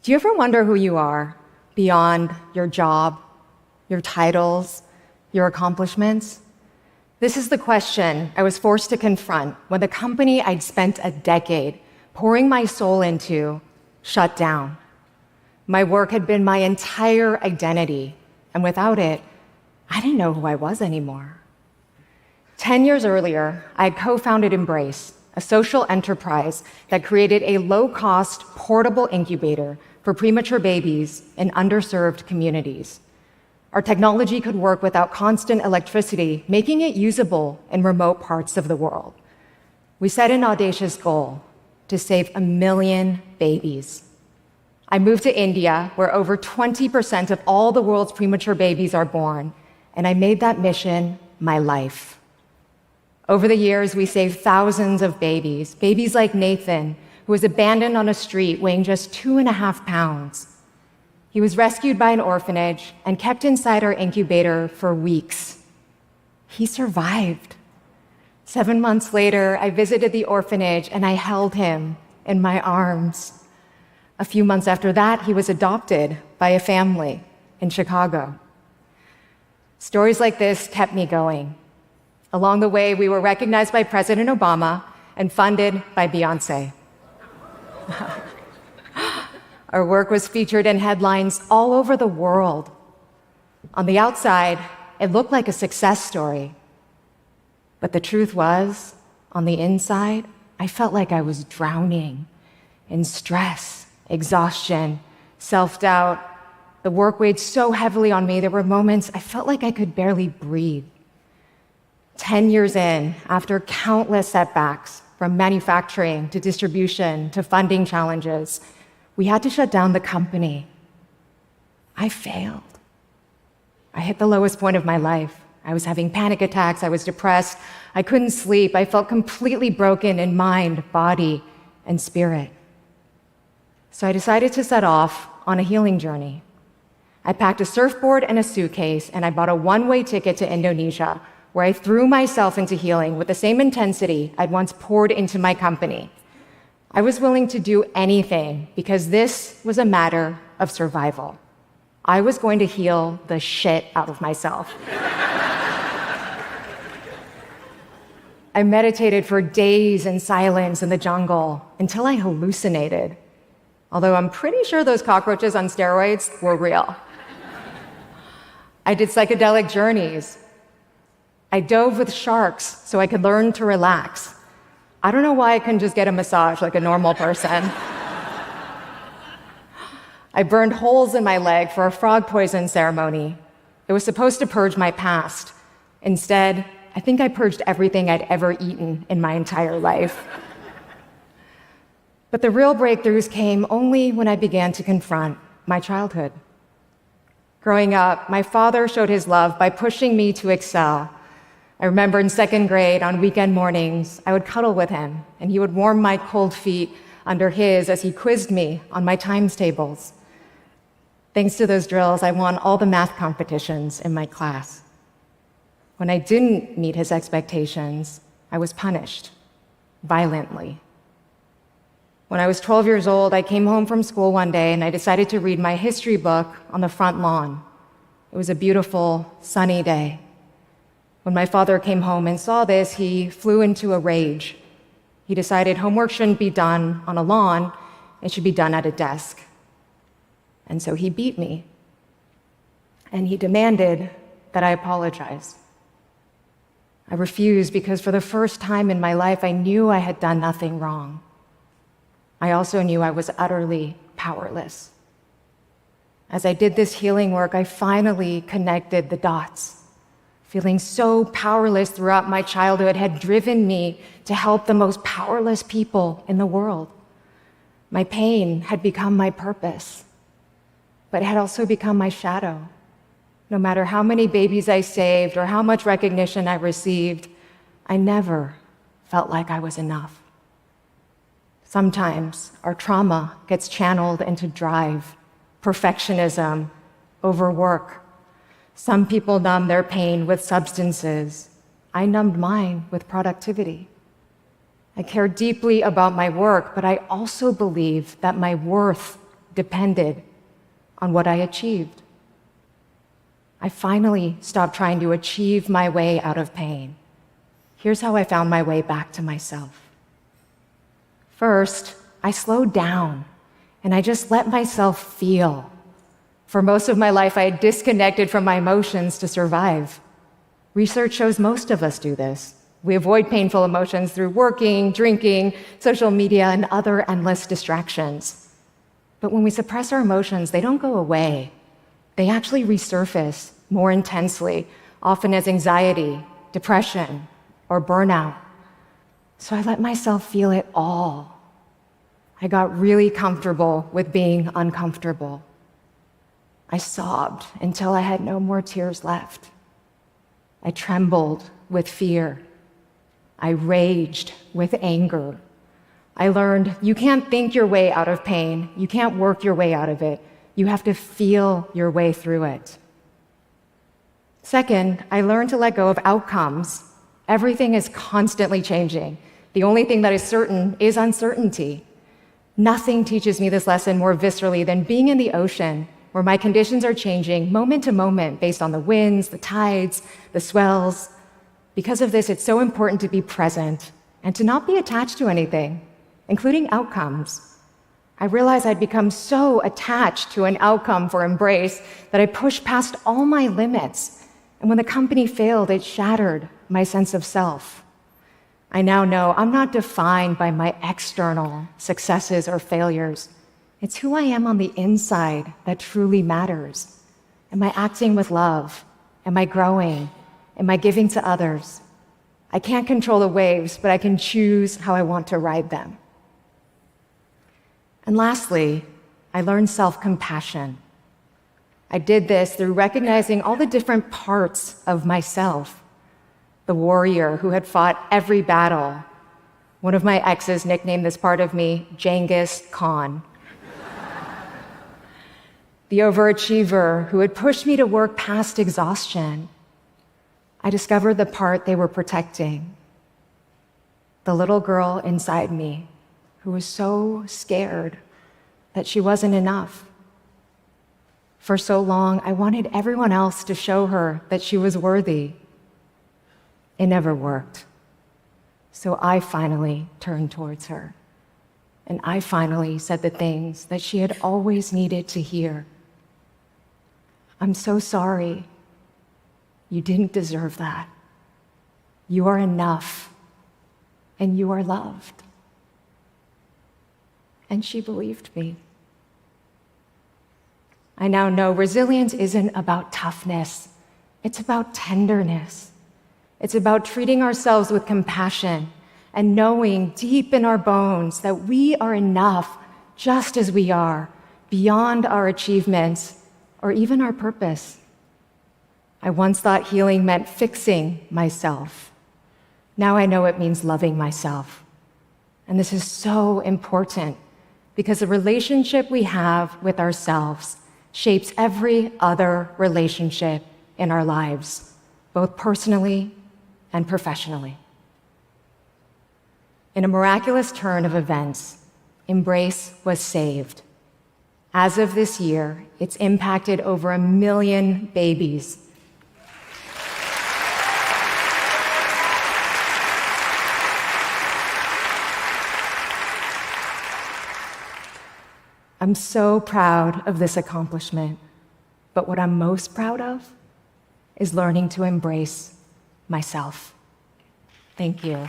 Do you ever wonder who you are beyond your job, your titles, your accomplishments? This is the question I was forced to confront when the company I'd spent a decade pouring my soul into shut down. My work had been my entire identity, and without it, I didn't know who I was anymore. 10 years earlier, I had co-founded Embrace, a social enterprise that created a low-cost, portable incubator for premature babies in underserved communities. Our technology could work without constant electricity, making it usable in remote parts of the world. We set an audacious goal to save 1 million babies. I moved to India, where over 20% of all the world's premature babies are born, and I made that mission my life. Over the years, we saved thousands of babies like Nathan, who was abandoned on a street weighing just 2.5 pounds. He was rescued by an orphanage and kept inside our incubator for weeks. He survived. 7 months later, I visited the orphanage and I held him in my arms. A few months after that, he was adopted by a family in Chicago. Stories like this kept me going. Along the way, we were recognized by President Obama and funded by Beyoncé. Our work was featured in headlines all over the world. On the outside, it looked like a success story. But the truth was, on the inside, I felt like I was drowning in stress, exhaustion, self-doubt. The work weighed so heavily on me, there were moments I felt like I could barely breathe. 10 years in, after countless setbacks, from manufacturing to distribution to funding challenges, we had to shut down the company. I failed. I hit the lowest point of my life. I was having panic attacks, I was depressed, I couldn't sleep, I felt completely broken in mind, body, and spirit. So I decided to set off on a healing journey. I packed a surfboard and a suitcase, and I bought a one-way ticket to Indonesia, where I threw myself into healing with the same intensity I'd once poured into my company. I was willing to do anything because this was a matter of survival. I was going to heal the shit out of myself. I meditated for days in silence in the jungle until I hallucinated. Although I'm pretty sure those cockroaches on steroids were real. I did psychedelic journeys. I dove with sharks so I could learn to relax. I don't know why I couldn't just get a massage like a normal person. I burned holes in my leg for a frog poison ceremony. It was supposed to purge my past. Instead, I think I purged everything I'd ever eaten in my entire life. But the real breakthroughs came only when I began to confront my childhood. Growing up, my father showed his love by pushing me to excel. I remember in 2nd grade, on weekend mornings, I would cuddle with him, and he would warm my cold feet under his as he quizzed me on my times tables. Thanks to those drills, I won all the math competitions in my class. When I didn't meet his expectations, I was punished, violently. When I was 12 years old, I came home from school one day and I decided to read my history book on the front lawn. It was a beautiful, sunny day. When my father came home and saw this, he flew into a rage. He decided homework shouldn't be done on a lawn, it should be done at a desk. And so he beat me. And he demanded that I apologize. I refused because for the first time in my life, I knew I had done nothing wrong. I also knew I was utterly powerless. As I did this healing work, I finally connected the dots. Feeling so powerless throughout my childhood had driven me to help the most powerless people in the world. My pain had become my purpose, but it had also become my shadow. No matter how many babies I saved or how much recognition I received, I never felt like I was enough. Sometimes our trauma gets channeled into drive, perfectionism, overwork. Some people numb their pain with substances. I numbed mine with productivity. I care deeply about my work, but I also believe that my worth depended on what I achieved. I finally stopped trying to achieve my way out of pain. Here's how I found my way back to myself. First, I slowed down and I just let myself feel. For most of my life, I had disconnected from my emotions to survive. Research shows most of us do this. We avoid painful emotions through working, drinking, social media, and other endless distractions. But when we suppress our emotions, they don't go away. They actually resurface more intensely, often as anxiety, depression, or burnout. So I let myself feel it all. I got really comfortable with being uncomfortable. I sobbed until I had no more tears left. I trembled with fear. I raged with anger. I learned you can't think your way out of pain. You can't work your way out of it. You have to feel your way through it. Second, I learned to let go of outcomes. Everything is constantly changing. The only thing that is certain is uncertainty. Nothing teaches me this lesson more viscerally than being in the ocean, where my conditions are changing moment to moment based on the winds, the tides, the swells. Because of this, it's so important to be present and to not be attached to anything, including outcomes. I realized I'd become so attached to an outcome for embrace that I pushed past all my limits. And when the company failed, it shattered my sense of self. I now know I'm not defined by my external successes or failures. It's who I am on the inside that truly matters. Am I acting with love? Am I growing? Am I giving to others? I can't control the waves, but I can choose how I want to ride them. And lastly, I learned self-compassion. I did this through recognizing all the different parts of myself. The warrior who had fought every battle. One of my exes nicknamed this part of me Genghis Khan. The overachiever who had pushed me to work past exhaustion. I discovered the part they were protecting. The little girl inside me who was so scared that she wasn't enough. For so long, I wanted everyone else to show her that she was worthy. It never worked. So I finally turned towards her. And I finally said the things that she had always needed to hear. I'm so sorry. You didn't deserve that. You are enough, and you are loved. And she believed me. I now know resilience isn't about toughness. It's about tenderness. It's about treating ourselves with compassion and knowing deep in our bones that we are enough just as we are, beyond our achievements or even our purpose. I once thought healing meant fixing myself. Now I know it means loving myself. And this is so important because the relationship we have with ourselves shapes every other relationship in our lives, both personally and professionally. In a miraculous turn of events, Embrace was saved. As of this year, it's impacted over 1 million babies. I'm so proud of this accomplishment, but what I'm most proud of is learning to embrace myself. Thank you.